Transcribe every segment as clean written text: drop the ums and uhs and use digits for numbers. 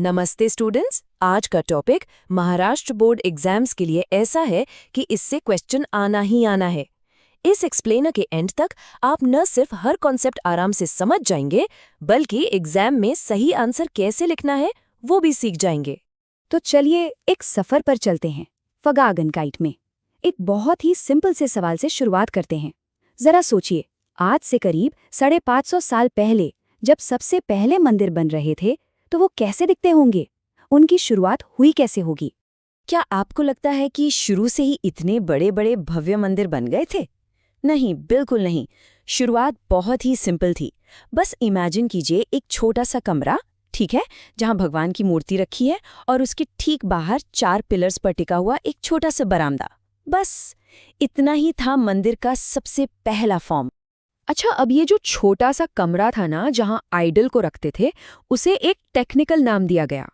नमस्ते स्टूडेंट्स। आज का टॉपिक महाराष्ट्र बोर्ड एग्जाम्स के लिए ऐसा है कि इससे क्वेश्चन आना ही आना है। इस एक्सप्लेनर के एंड तक आप न सिर्फ हर कॉन्सेप्ट आराम से समझ जाएंगे, बल्कि एग्जाम में सही आंसर कैसे लिखना है वो भी सीख जाएंगे। तो चलिए एक सफर पर चलते हैं फगागनकाइट में। एक बहुत ही सिंपल से सवाल से शुरुआत करते हैं। जरा सोचिए, आज से करीब 550 साल पहले जब सबसे पहले मंदिर बन रहे थे तो वो कैसे दिखते होंगे? उनकी शुरुआत हुई कैसे होगी? क्या आपको लगता है कि शुरू से ही इतने बड़े बड़े भव्य मंदिर बन गए थे? नहीं, बिल्कुल नहीं। शुरुआत बहुत ही सिंपल थी। बस इमेजिन कीजिए एक छोटा सा कमरा, ठीक है, जहां भगवान की मूर्ति रखी है और उसके ठीक बाहर 4 पिलर्स पर टिका हुआ एक छोटा सा बरामदा। बस इतना ही था मंदिर का सबसे पहला फॉर्म। अच्छा, अब ये जो छोटा सा कमरा था ना जहां आइडल को रखते थे, उसे एक टेक्निकल नाम दिया गया,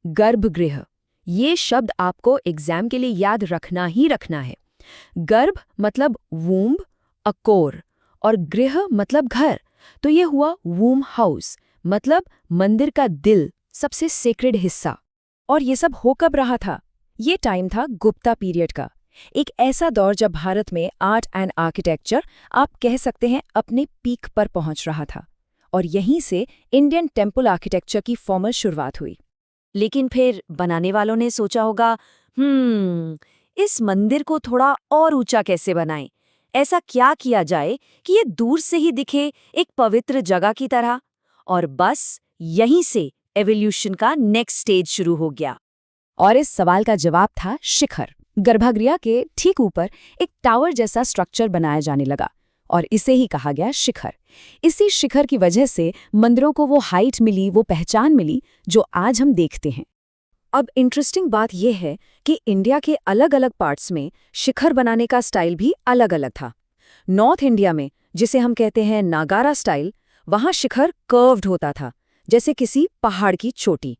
गर्भगृह। ये शब्द आपको एग्जाम के लिए याद रखना ही रखना है। गर्भ मतलब वूम्ब, अकोर, और गृह मतलब घर। तो ये हुआ वूम हाउस, मतलब मंदिर का दिल, सबसे सेक्रेड हिस्सा। और ये सब हो कब रहा था? ये टाइम था गुप्ता पीरियड का, एक ऐसा दौर जब भारत में आर्ट एंड आर्किटेक्चर, आप कह सकते हैं, अपने पीक पर पहुंच रहा था। और यहीं से इंडियन टेम्पल आर्किटेक्चर की फॉर्मल शुरुआत हुई। लेकिन फिर बनाने वालों ने सोचा होगा, इस मंदिर को थोड़ा और ऊंचा कैसे बनाएं? ऐसा क्या किया जाए कि ये दूर से ही दिखे एक पवित्र जगह की तरह? और बस यहीं से एवोल्यूशन का नेक्स्ट स्टेज शुरू हो गया। और इस सवाल का जवाब था शिखर। गर्भगृह के ठीक ऊपर एक टावर जैसा स्ट्रक्चर बनाया जाने लगा और इसे ही कहा गया शिखर। इसी शिखर की वजह से मंदिरों को वो हाइट मिली, वो पहचान मिली जो आज हम देखते हैं। अब इंटरेस्टिंग बात यह है कि इंडिया के अलग अलग पार्ट्स में शिखर बनाने का स्टाइल भी अलग अलग था। नॉर्थ इंडिया में, जिसे हम कहते हैं नागारा स्टाइल, वहाँ शिखर कर्व्ड होता था, जैसे किसी पहाड़ की चोटी।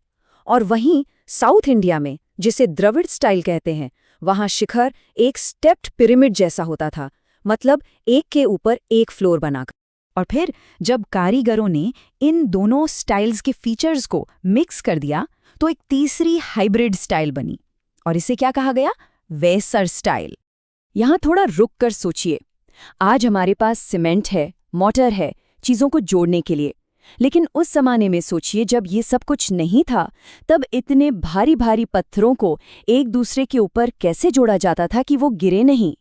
और वहीं साउथ इंडिया में, जिसे द्रविड़ स्टाइल कहते हैं, वहाँ शिखर एक स्टेप्ड पिरामिड जैसा होता था, मतलब एक के ऊपर एक फ्लोर बनाकर। और फिर जब कारीगरों ने इन दोनों स्टाइल्स के फीचर्स को मिक्स कर दिया तो एक तीसरी हाइब्रिड स्टाइल बनी, और इसे क्या कहा गया? वेसर स्टाइल। यहाँ थोड़ा रुक कर सोचिए। आज हमारे पास सीमेंट है, मोटर है, चीज़ों को जोड़ने के लिए। लेकिन उस जमाने में सोचिए, जब ये सब कुछ नहीं था, तब इतने भारी भारी पत्थरों को एक दूसरे के ऊपर कैसे जोड़ा जाता था कि वो गिरे नहीं?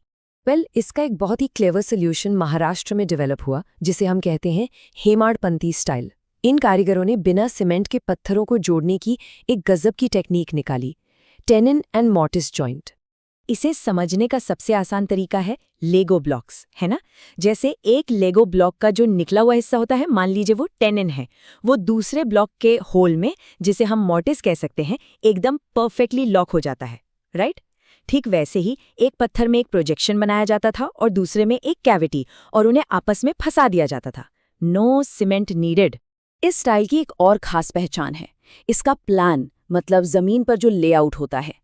इसका एक बहुत ही क्लेवर सोल्यूशन महाराष्ट्र में डेवलप हुआ, जिसे हम कहते हैं हेमाडपंथी स्टाइल। इन कारीगरों ने बिना सीमेंट के पत्थरों को जोड़ने की एक गजब की टेक्निक निकाली, टेनन एंड मॉर्टिस जॉइंट। इसे समझने का सबसे आसान तरीका है लेगो ब्लॉक्स, है ना? जैसे एक लेगो ब्लॉक का जो निकला हुआ हिस्सा होता है, मान लीजिए वो टेनन है, वो दूसरे ब्लॉक के होल में, जिसे हम मॉर्टिस कह सकते हैं, एकदम परफेक्टली लॉक हो जाता है, राइट? ठीक वैसे ही एक पत्थर में एक प्रोजेक्शन बनाया जाता था और दूसरे में एक कैविटी, और उन्हें आपस में फंसा दिया जाता था। No cement needed. इस स्टाइल की एक और खास पहचान है, इसका प्लान, मतलब जमीन पर जो लेआउट होता है।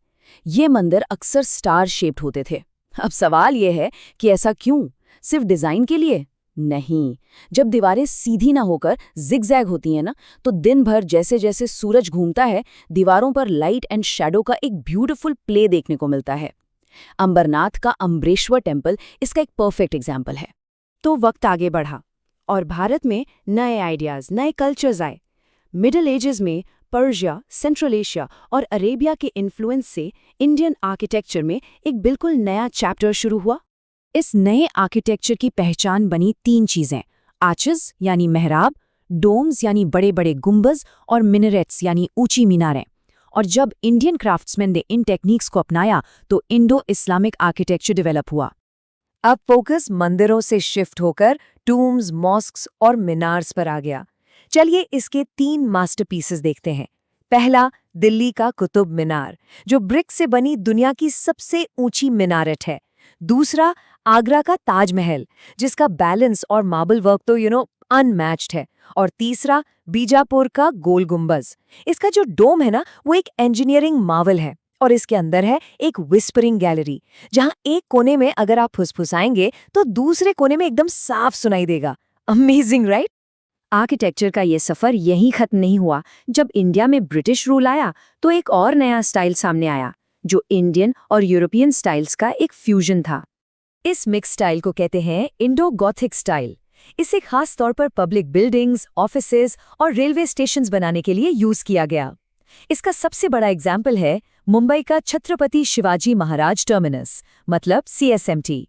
ये मंदिर अक्सर स्टार शेप्ड होते थे। अब सवाल यह है कि ऐसा क्यों? सिर्फ डिजाइन के लिए? नहीं। जब दीवारें सीधी ना होकर जिगजैग होती हैं ना, तो दिन भर जैसे जैसे सूरज घूमता है, दीवारों पर लाइट एंड शैडो का एक ब्यूटीफुल प्ले देखने को मिलता है। अंबरनाथ का अम्बरेश्वर टेम्पल इसका एक परफेक्ट एग्जाम्पल है। तो वक्त आगे बढ़ा और भारत में नए आइडियाज, नए कल्चर्स आए। मिडिल एजेस में पर्शिया, सेंट्रल एशिया और अरेबिया के इन्फ्लुएंस से इंडियन आर्किटेक्चर में एक बिल्कुल नया चैप्टर शुरू हुआ। इस नए आर्किटेक्चर की पहचान बनी 3 चीजें: आर्चेस यानी मेहराब, डोम्स यानी बड़े बड़े गुंबज, और मिनरेट्स यानी ऊंची मीनारें। और जब इंडियन क्राफ्ट्समैन ने इन टेक्निक्स को अपनाया तो इंडो इस्लामिक आर्किटेक्चर डेवलप हुआ। अब फोकस मंदिरों से शिफ्ट होकर टूम्स, मॉस्क्स और मीनार्स पर आ गया। चलिए इसके 3 मास्टरपीसेस देखते हैं। पहला, दिल्ली का कुतुब मीनार, जो ब्रिक से बनी दुनिया की सबसे ऊंची मीनारेट है। दूसरा, आगरा का ताजमहल, जिसका बैलेंस और मार्बल वर्क तो अनमैच्ड है। और तीसरा, बीजापुर का गोल गुंबज। इसका जो डोम है ना, वो एक इंजीनियरिंग मार्वल है। और इसके अंदर है एक विस्परिंग गैलरी, जहां एक कोने में अगर आप फुसफुसाएंगे तो दूसरे कोने में एकदम साफ सुनाई देगा। Amazing, right? आर्किटेक्चर का ये सफ़र यहीं खत्म नहीं हुआ। जब इंडिया में ब्रिटिश रूल आया तो एक और नया स्टाइल सामने आया, जो इंडियन और यूरोपियन स्टाइल्स का एक फ्यूजन था। इस मिक्स स्टाइल को कहते हैं इंडो गॉथिक स्टाइल। इसे खास तौर पर पब्लिक बिल्डिंग्स, ऑफिसेज और रेलवे स्टेशंस बनाने के लिए यूज किया गया। इसका सबसे बड़ा एग्जाम्पल है मुंबई का छत्रपति शिवाजी महाराज टर्मिनस, मतलब CSMT।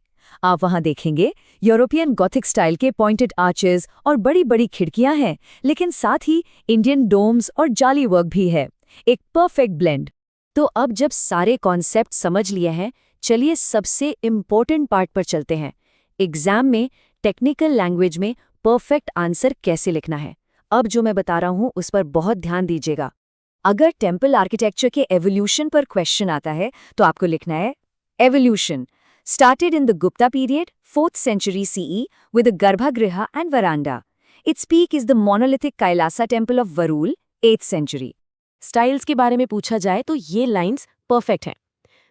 आप वहां देखेंगे यूरोपियन गॉथिक स्टाइल के पॉइंटेड आर्चेस और बड़ी बड़ी खिड़कियां हैं, लेकिन साथ ही इंडियन डोम्स और जाली वर्क भी है। एक परफेक्ट ब्लेंड। तो अब जब सारे कॉन्सेप्ट समझ लिए हैं, चलिए सबसे इम्पोर्टेंट पार्ट पर चलते हैं। एग्जाम में टेक्निकल लैंग्वेज में परफेक्ट आंसर कैसे लिखना है। अब जो मैं बता रहा हूं उस पर बहुत ध्यान दीजिएगा। अगर टेम्पल आर्किटेक्चर के एवोल्यूशन पर क्वेश्चन आता है तो आपको लिखना है evolution started in the Gupta period, 4th century CE, with a Garbhagriha and veranda. Its peak is the monolithic Kailasa temple of Varul, 8th century. Styles के बारे में पूछा जाए तो ये लाइंस परफेक्ट हैं।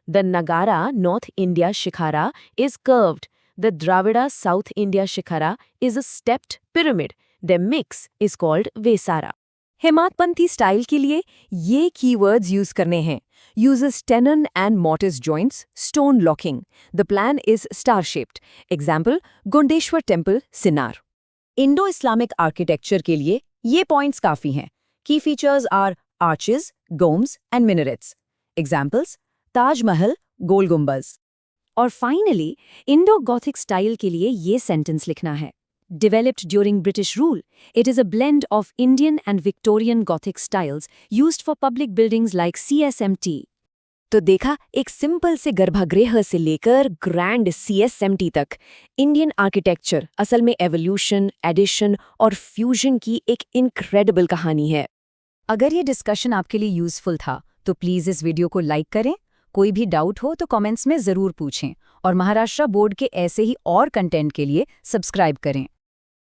The Nagara North India Shikhara is curved. The Dravida South India Shikhara is a stepped pyramid. Their mix is called Vesara. Hemadpanthi style के लिए ये कीवर्ड्स यूज करने हैं। uses tenon and mortise joints, stone locking. The plan is star-shaped. Example, Gondeshwar Temple, Sinnar. Indo Islamic architecture के लिए ये points काफी हैं। Key features are arches, domes and minarets. Examples, Taj Mahal, Gol Gumbaz. और फाइनली इंडो गॉथिक स्टाइल के लिए ये sentence लिखना है। Developed during British rule, it is a blend of Indian and Victorian Gothic styles used for public buildings like CSMT. तो देखा, एक simple से गर्भगृह से लेकर ग्रैंड CSMT तक इंडियन आर्किटेक्चर असल में एवोल्यूशन, एडिशन और फ्यूजन की एक इनक्रेडिबल कहानी है। अगर ये डिस्कशन आपके लिए यूजफुल था तो प्लीज़ इस वीडियो को लाइक करें। कोई भी डाउट हो तो कमेंट्स में ज़रूर पूछें और महाराष्ट्र बोर्ड के ऐसे ही और कंटेंट के लिए सब्सक्राइब करें।